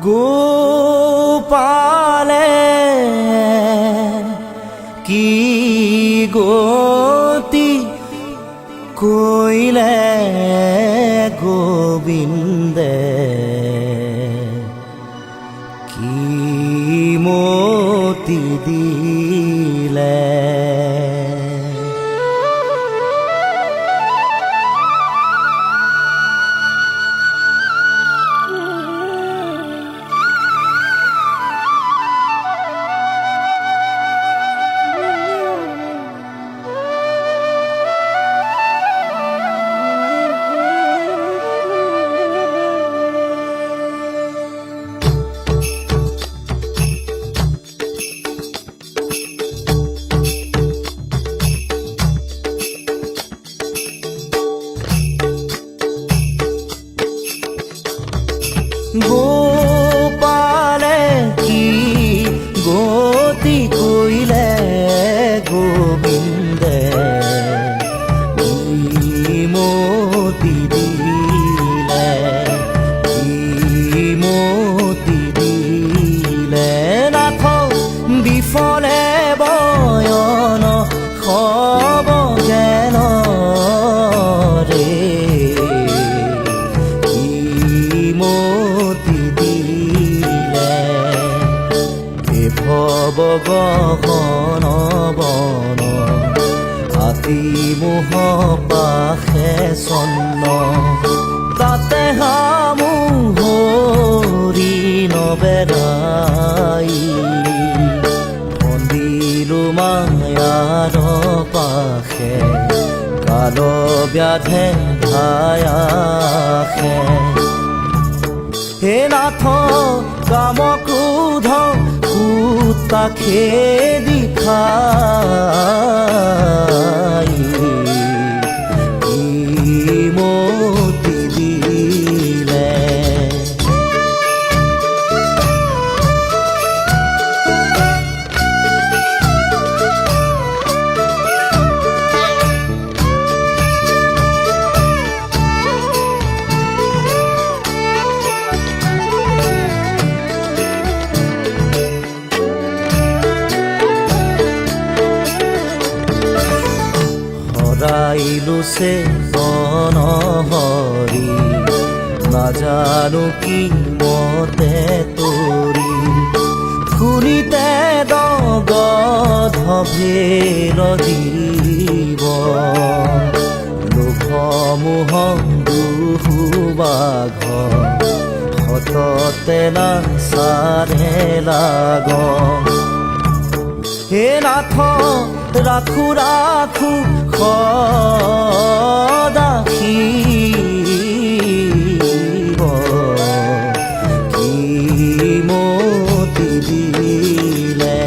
গোপালে কি গতি কইলে গোবিন্দে কি মতি দিলে গোপালে কি গতি কইলে গোবিন্দে কি মতি দিলে কি মতি দিলে নাথ বিফলে বয়ন খব জ্ঞান রে ভব গহন বন হাতী মোহ পাশে চন্ন তাতে হামুহৰি নবেৰাই বন্দিলো মায়াৰ পাশে কাল ব্যাধে ধায়াসে হে নাথ কাম ক্ৰোধ কুতা খেদি খাই কি মতি দিলে হৰাইলোছে অনহৰি নাজানো কি মতে তৰি শুনিতে দগধভেল জীৱ লোভ মোহ দুহুবাঘ হততে নাচাৰে লাগ হে নাথ ৰাখো ৰাখো সদাশিব কি মতি দিলে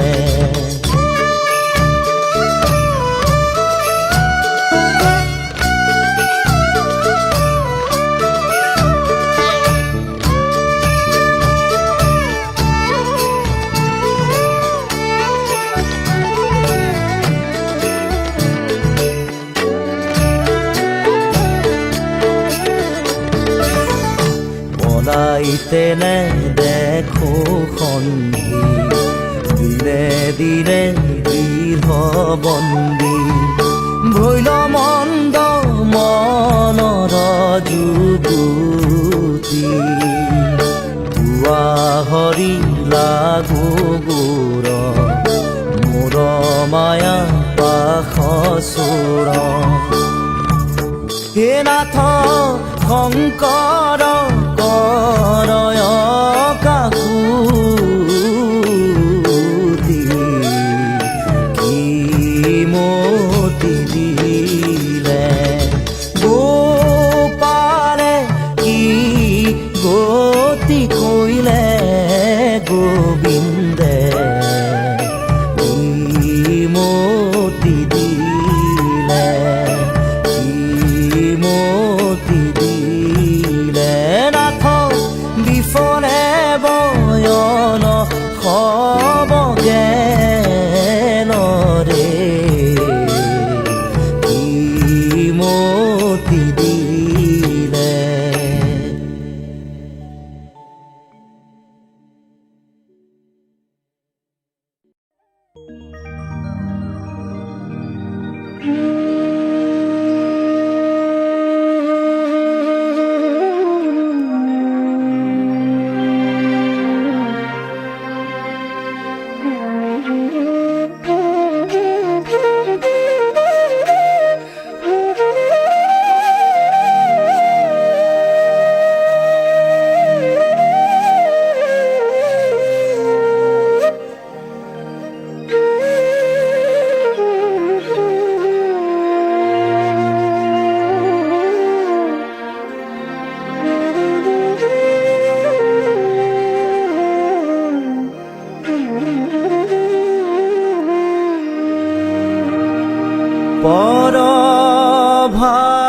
তেনে দেখো সন্ধি দিলে দিলে দৃঢ় বন্দী ভৈল মন্দ মনৰ যুগুতি পুৱা হৰি লাগো গোৰ মোৰ মায়া পাশ চোৰ হে নাথ শংকৰ কৰয় কাকুতি কি মতি দিলে গোপালে কি গতি কইলে গোবিন্দে কি মতি দিলে কি মতি দিলে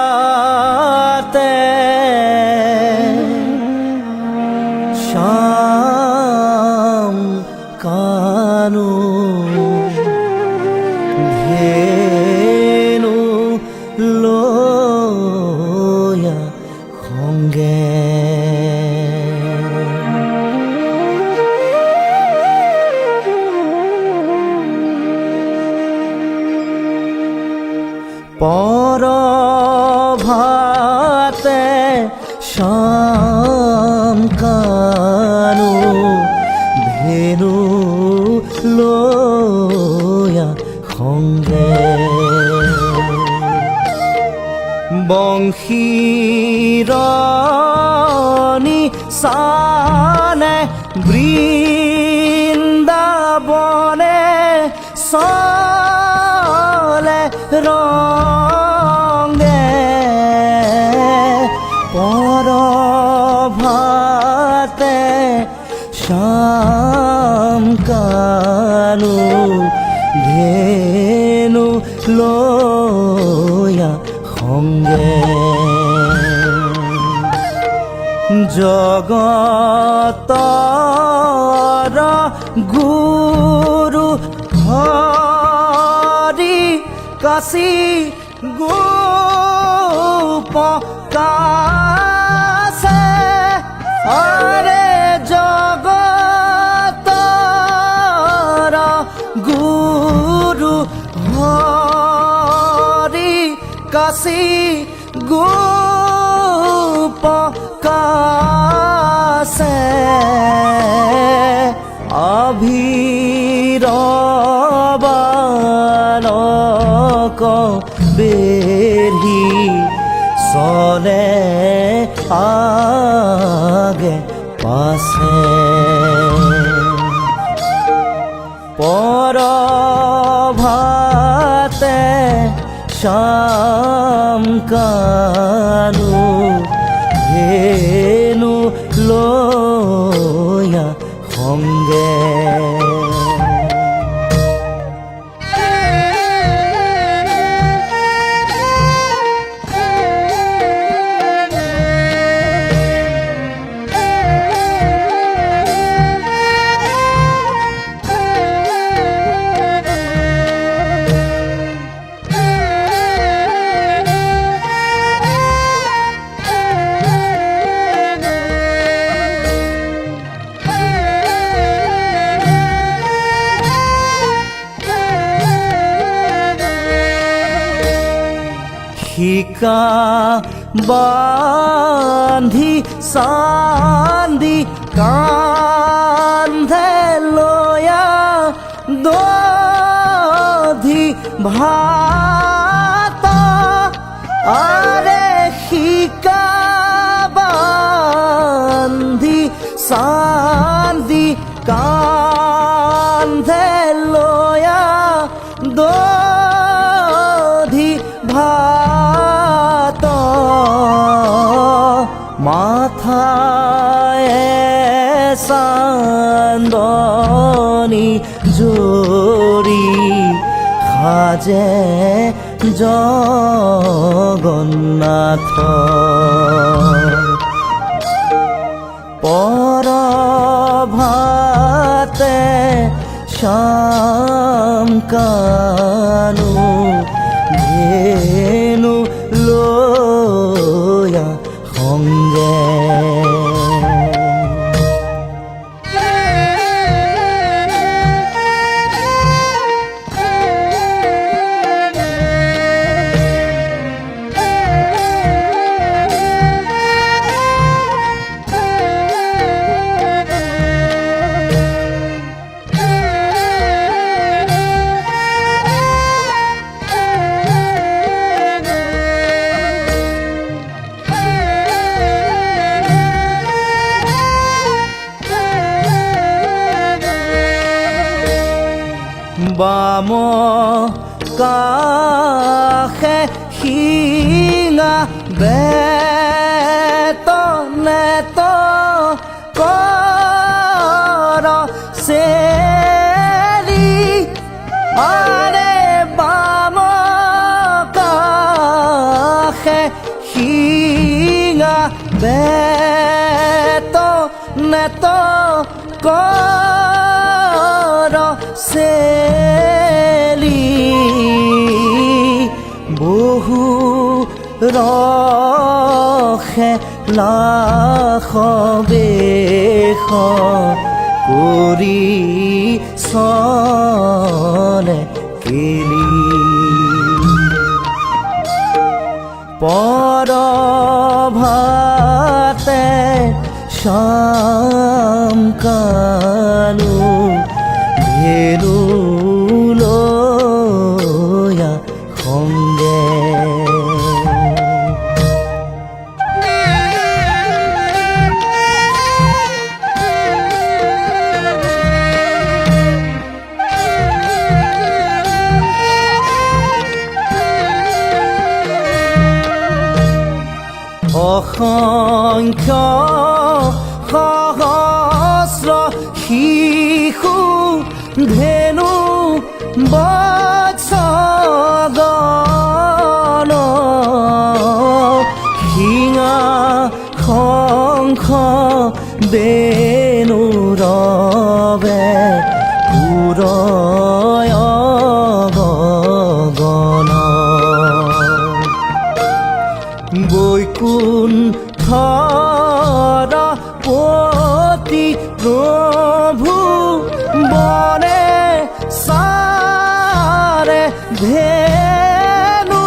পরভাতে শাম কানু ধেনু লয়া খঙ্গে পরভাতে শাম কানু ধেনু লয়া খঙ্গে বংশীৰণী সানে বৃন্দাবনে চলে ৰঙে পৰভাতে শাম কানু ধেনু লয়া খঙ্গে জগতৰ গুৰু হৰি কাশী গোপকাছে আৰে জগতৰ গুৰু হৰি কাশী গোপকাছে অভিৰবালক বেঢ়ি চলে আগে পাছে পৰভাতে শাম কানু ধেনু লয়া খঙ্গে শিকা বান্ধি চান্দি কান্ধে লয়া দধি ভাত আরে শিকা বান্ধি চান্দি কান্ধে লয়া দধি ভাত মাথায় চান্দনী জৰি সাজে জগন্নাথ পৰভাতে শাম কানু ধেনু লয়া খঙ্গে বাম কাষে শিঙা বেতনেত কৰ চেলি আৰে বাম কাষে শিঙা বেতনেত কৰ চেলি বহু ৰখে লাখ বেশ কৰি চলে কেলি পৰভাতে শাম কালো ধেনু লয়া সংগে অসংখ্য সহস্ৰ শিশু ধেনু বৎসগণ শিঙা শংখ বেণু ৰবে পুৰয় গগন বৈকুণ্ঠৰ পতি প্ৰভু বনে চাৰে ধেনু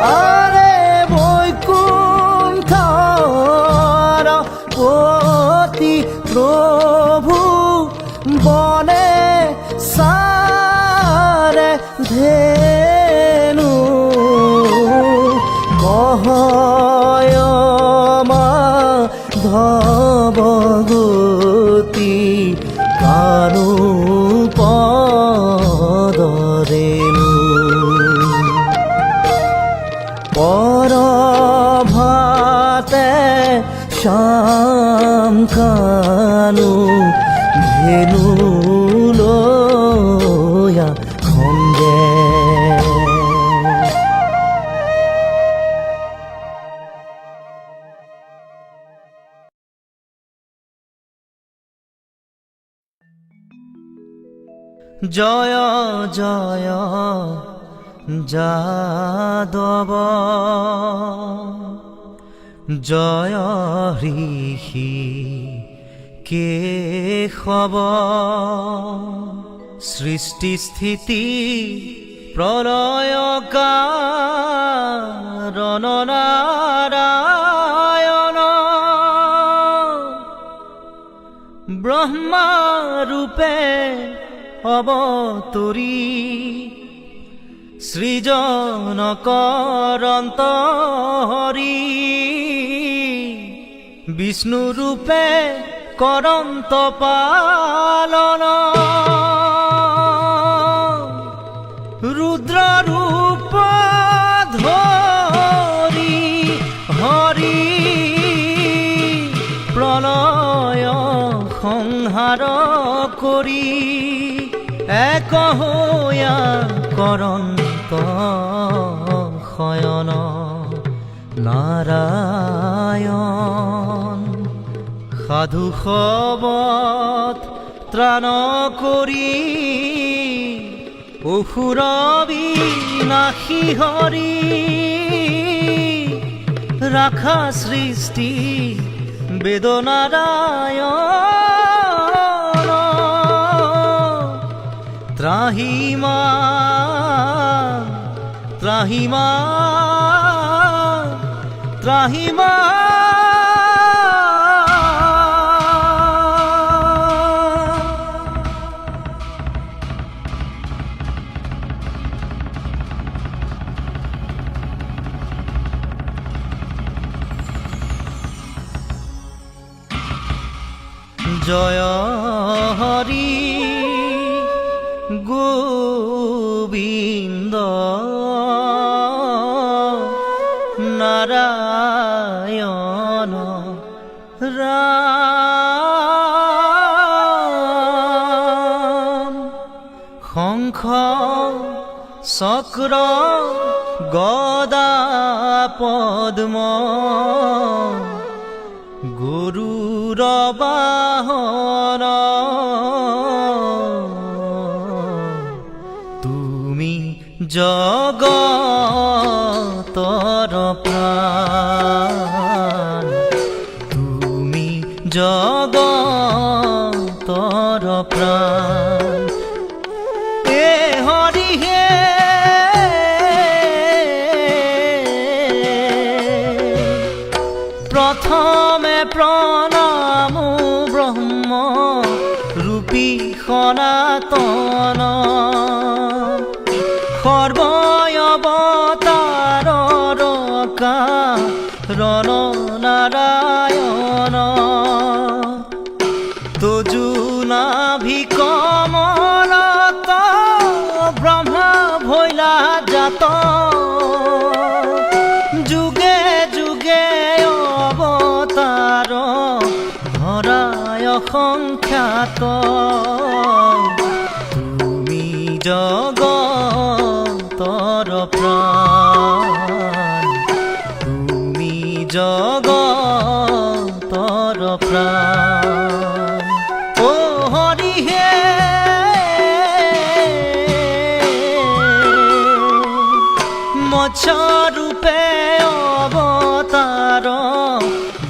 আৰে বৈকুণ্ঠৰ পতি প্ৰভু বনে চাৰে ধেনু ধবগতি কানু পদৰেণু পৰভাতে শাম কানু ধেনু লয়া সংগে জয় জয় যাদৱ জয় ঋষি কেশৱ সৃষ্টি স্থিতি প্ৰলয় কাৰণ নাৰায়ণ ব্ৰহ্মা ৰূপে অৱতৰী সৃজন কৰন্ত হৰি বিষ্ণু ৰূপে কৰন্ত পালন ৰুদ্ৰ ৰূপ ধৰি হৰি প্ৰলয় সংহাৰ কৰি এক হৈয়া কৰন্ত শয়ন নাৰায়ণ সাধু সবত ত্ৰাণ কৰি অসুৰ বিনাশী হৰি ৰাখা সৃষ্টি বেদনাৰায়ণ ত্ৰাহিমা ত্ৰাহিমা ত্ৰাহিমা জয় হৰি গোবিন্দ নারায়ণ রাম। শঙ্খ চক্র গদা পদ্ম গৰুড় বাহন তুমি জগতৰ প্ৰাণ, তুমি জগতৰ প্ৰাণ। এ হৰি হে প্ৰথমে প্ৰণাম ব্ৰহ্ম ৰূপী সনাতন, সৰ্বয়ৱতাৰৰ কাৰণ নাৰায়ণ। তোজু নাভি কমলত ব্ৰহ্মা ভৈলা জাত, যুগে যুগে অৱতাৰ ধৰায় সংখ্যাত। তুমি জগতৰ প্ৰাণ, তুমি জগতৰ প্ৰাণ। ও হৰি হে মৎস্যৰূপে অৱতাৰ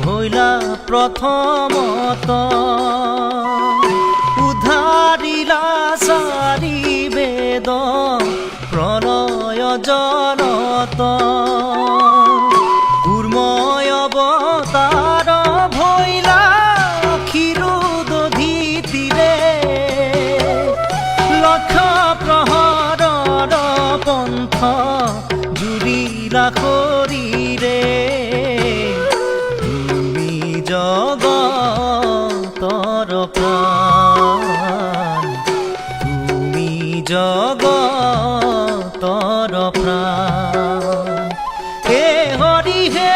ভৈলা প্ৰথমত, উদ্ধাৰিলা চাৰি বেদ প্ৰলয় জলত। কুৰ্ময় অৱতাৰ ভৈলা ক্ষীৰোদধি লক্ষ প্ৰহৰৰ পন্থ জুৰিলা শৰীৰে। তুমি জগতৰ প্ৰাণ, তুমি জগতৰ প্ৰাণ। হে হৰি হে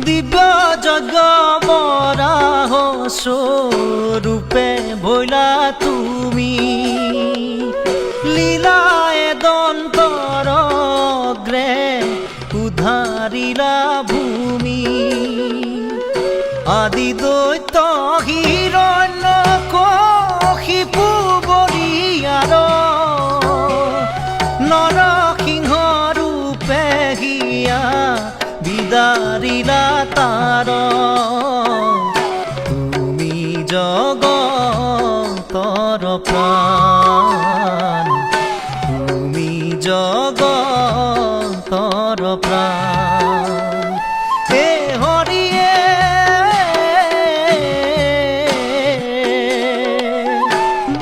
দিব্য যজ্ঞ বৰাহ স্বৰূপে ভৈলা তুমি, লীলায়ে দন্তৰ অগ্ৰে উদ্ধাৰিলা ভূমি। আদি দৈত্য হিৰণ্যকশিপু বলিয়াৰ, নৰসিংহ ৰূপে হিয়া বিদাৰিলা তাৰ। তুমি জগতৰ প্ৰাণ, তুমি জগতৰ প্ৰাণ। হে হৰিয়ে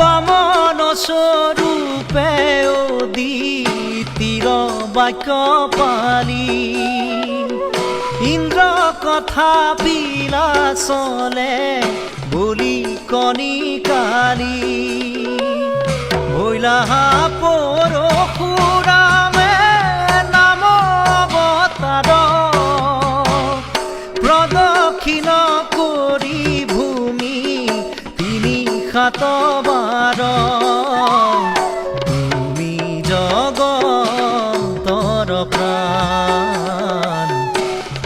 বামন স্বৰূপে উদিতিৰ বাক্য পালি, ইন্দ্ৰ কথা বিলাসলে বলি কণিকালি। ভৈলা পৰশুৰামে নাম অৱতাৰ, প্ৰদক্ষিণ কৰি ভূমি তিনি সাত বাৰ। তুমি জগতৰ প্ৰাণ,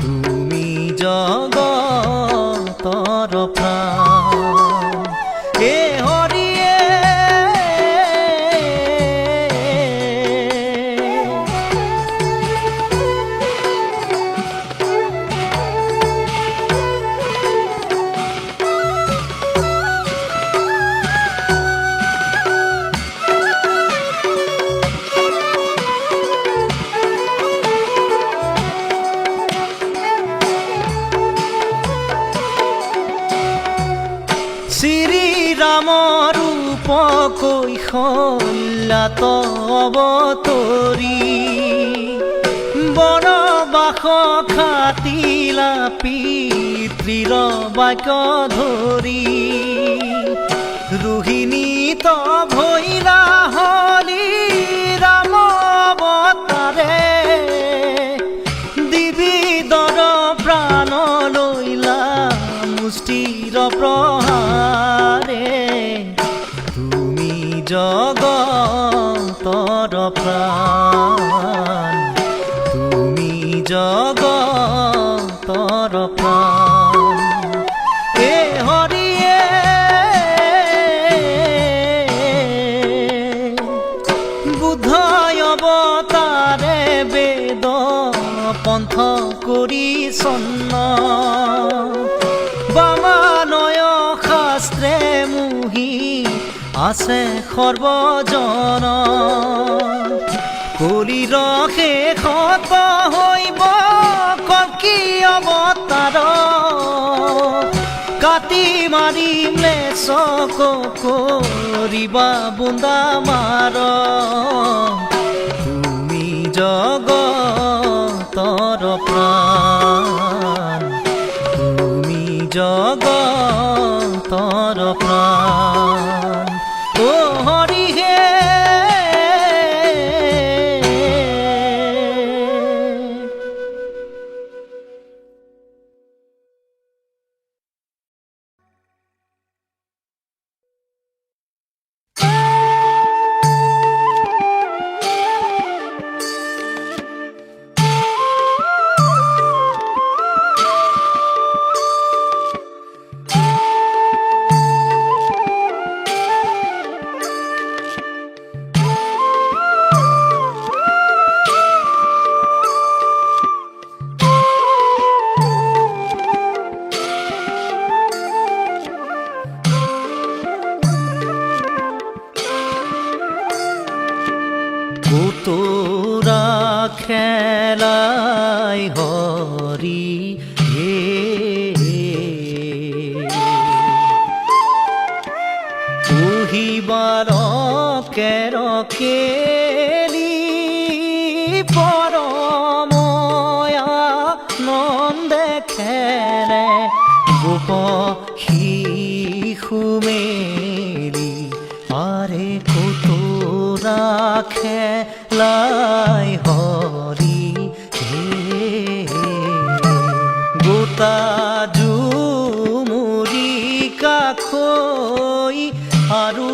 তুমি জগতৰ প্ৰাণ। হে হৰিয়ে ৰামৰ ৰূপ কৈশল্যাত অৱতৰি বনবাস খাটিলা পিতৃৰ বাক্য ধৰি ৰোহিণীত ভৈলা হলি ৰাম অৱতাৰে দিবিদৰ প্ৰাণ লৈলা মুষ্টিৰ প্ৰহাৰে তুমি জগতৰ প্ৰাণ তুমি জগতৰ প্ৰাণ হে হৰিয়ে বুদ্ধই অৱতাৰে বেদ পন্থ কৰি চন্ন বামানয় শাস্ত্ৰে মুহি আছে সৰ্বজন কলিৰ শেষত হৈব কল্কি অৱতাৰ কাটি মাৰি ম্লেচ্ছক কৰিবা বুন্দা মাৰ তুমি জগতৰ প্ৰাণ তুমি জগতৰ প্ৰাণ ও হৰি হে তোরা খেলাই হরি হে পুহিবার কের কেলি পরময়া নন্দে খেলে গোপ শিশু মেলি আরে কতরা খেলাই হরি হে গোটা জুমুৰি কাষৈ আৰু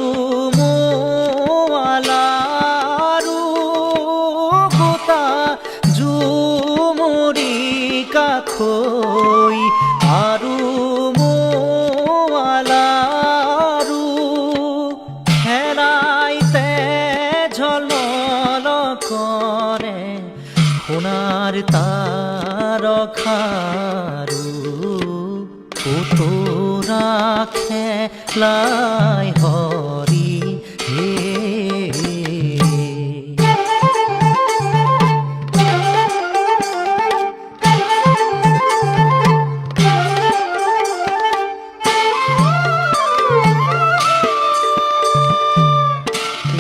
মোৱালাৰু গোটা জুমুৰি কাষৈ আৰু মোৱালাৰু হেৰাইতে ঝলমল কৰে সোণাৰ তাৰকাৰু কতৰা খেলাই হৰি হে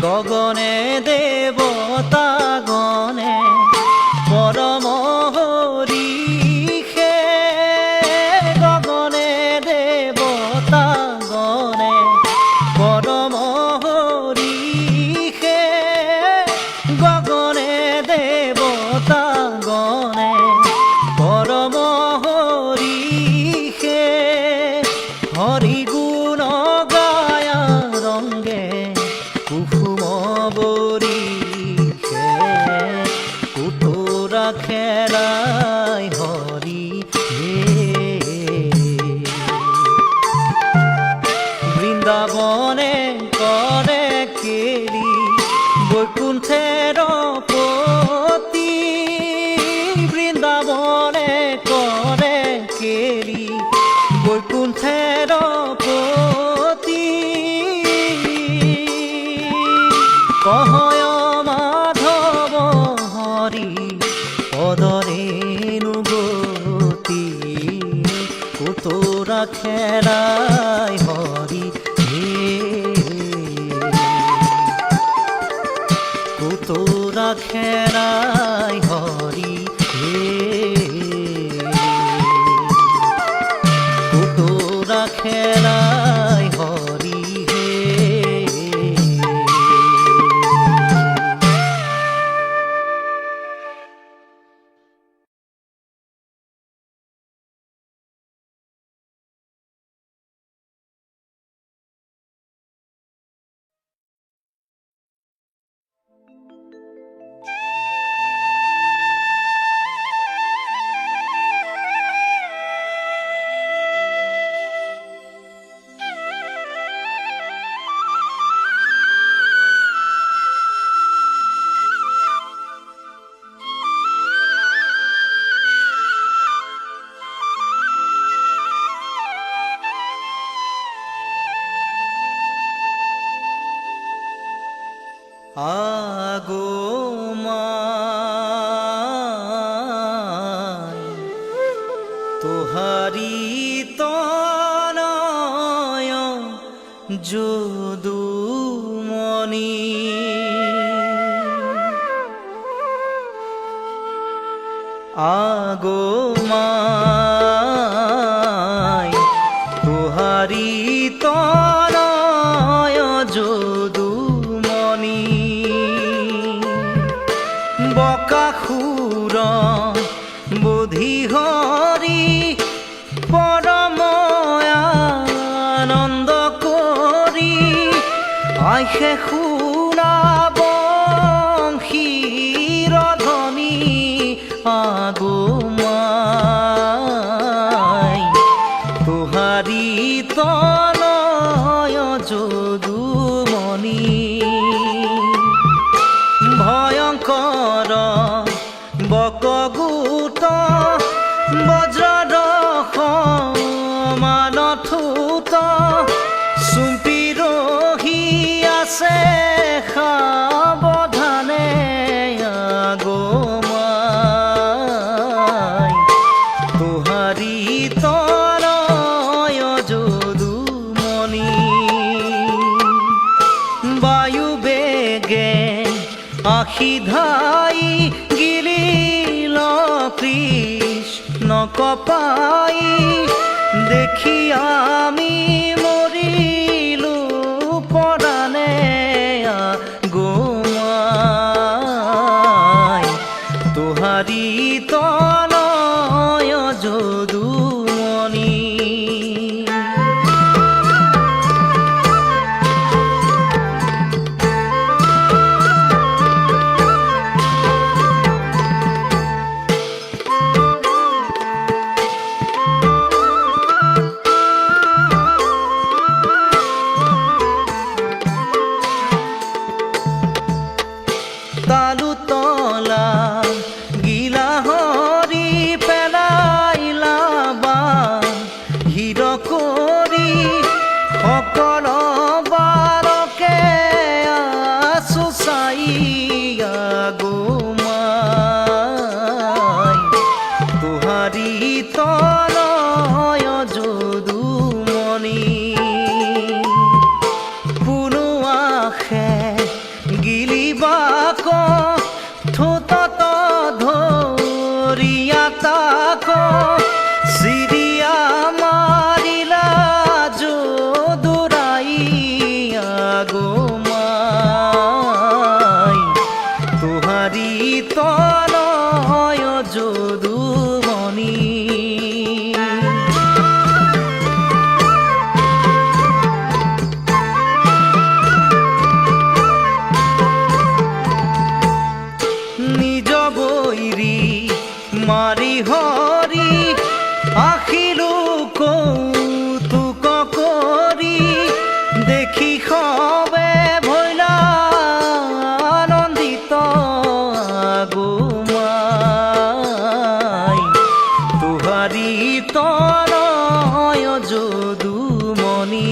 গগনে দেৱতা গণে পৰম হৰিষে গগনে দেৱতা গণে পৰম হৰিষে গগনে দেৱতা গণে পৰম হৰিষে হৰি গুণ গায়া ৰংগে কুসুম বৰিষে কতৰা খেলাই হৰি হে বৃন্দাবনে কৰে কেলি বৈকুণ্ঠেৰ পতি বৃন্দাবনে কৰে কেলি বৈকুণ্ঠেৰ পতি কহয় মাধৱ হৰি পদৰেণু গতি কতৰা খেলাই হৰি হে ৰাখেৰাই হৰি হে ক'তো ৰাখেৰাই হৰি হে আগমাই তোহারি তনয় যদুমণি আগমাই তোহারি তনয় যদুমণি বকাসুর বুধি হৰি পৰম আনন্দ কৰি আইসে শুনা বংশীৰ ধ্বনি আগমাই তোহাৰি তনয় যদুমণি ভয়ঙ্কৰ বকগুট বজ্ৰদশ মানথুত চুম্পি ৰহি আছে সাৱধানে আগমাই তোহাৰি তনয় যদুমণি বায়ু বেগে আশিধাই গিলিল কৃষ্ণ কপাই দেখি আমি মৰিলো পৰাণে আগমাই তোহাৰি তনয় যদুমণি তালু তলা গিলা হৰি পেলাইলা বা হিৰ কৰি সকল বাৰকে আছো চাই আগমাই তোহাৰি তনয় যদুমণি কোনো আশে গিলিবাক ঠোঁটত ধৰিয়া তাক চিৰিয়া মাৰিলা যদুৰাই আগমাই তোহাৰি তনয় যদুমণি নিজ বৈৰী মাৰি হৰি আখিলো কৌতুক কৰি দেখি সবে ভৈলা আনন্দিত আগমাই তোহাৰি তনয় যদুমণি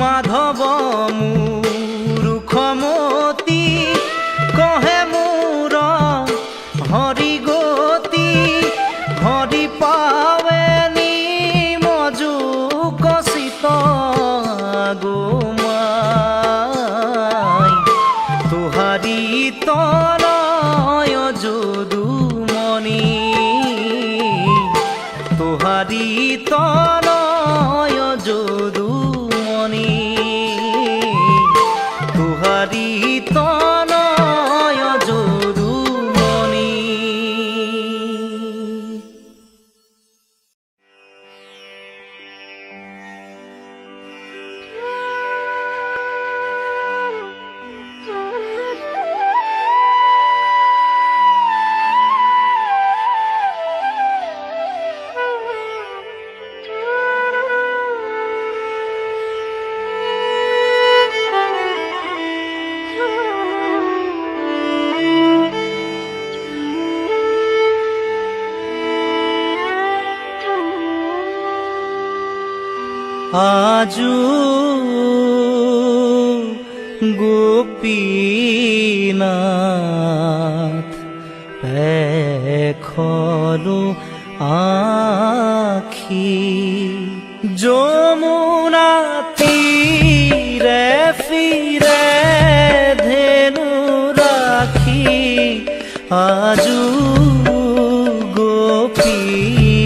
মাধৱ মূৰুখমতি কহে মোৰ হৰি গতি হৰি পাৱে নিমজু কচিত আগমাই তোহাৰি তনয় যদুমণি। आजु गोपीनाथ एखनो आखि যমুনা তীরে ফিরে ধেনু রাখি আজু গোপীনাথ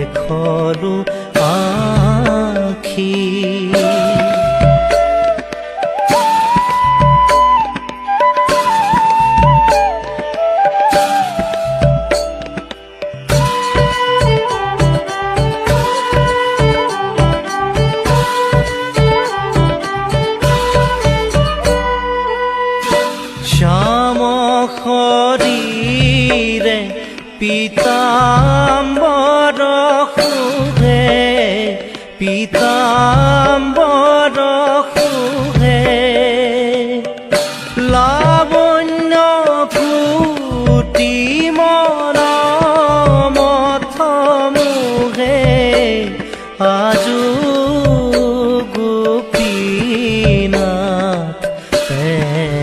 এখনো আখি। শ্যাম শরীরে পীতাম্বর শুভে পীতাম্বর শুভে লাবণ্য ফুটি মনমথ মুহে আজু গোপীনাথ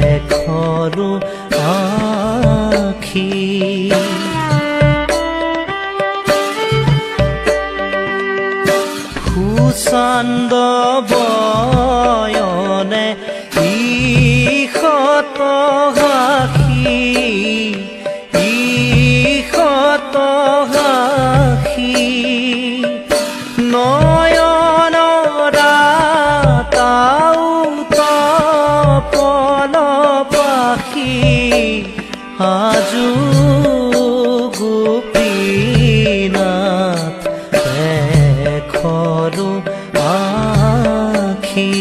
এখনো আখি। সুচান্দ বয়নে ঈশত হাসি ঈশত হাসি নয়নৰা তাও তপন পাখি আজু গোপীনাথ এখনো আখি।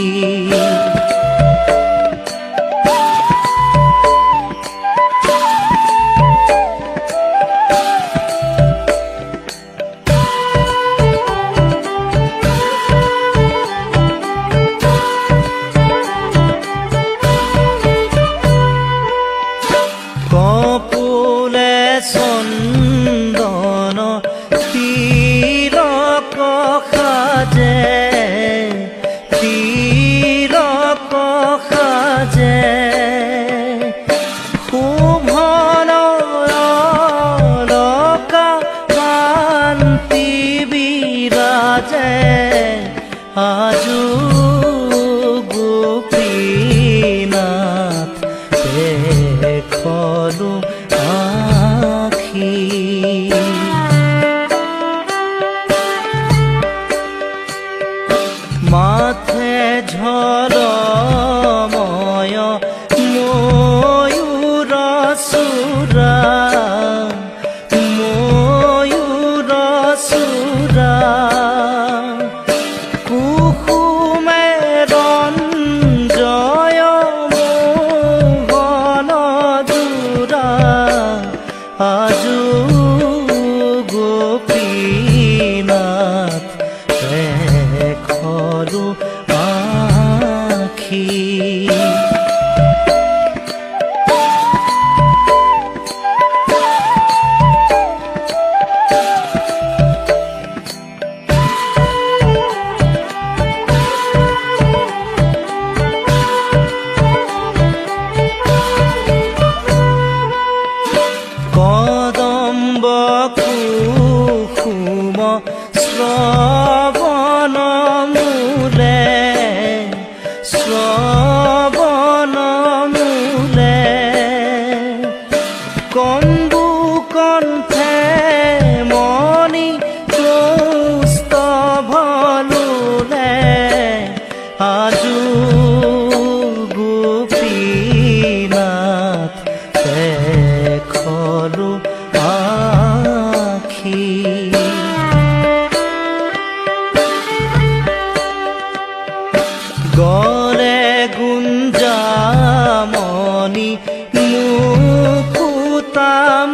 কপুলে চন্দন তিলক সাজে তিলক সাজে শোভন অলকা কান্তি বিৰাজে আজু গোপীনাথ এখনো আখি। মাথে ঝলময় ময়ূর সুরা ময়ূর সুরা কুসুমে রঞ্জয় মোহন জোৰা আজু গোপীনাথ এখনো আখি। কদম্ব কুসুম শ্রবণ মূলে শ্রবণ গড়ে গুঞ্জামণি মুকুতাম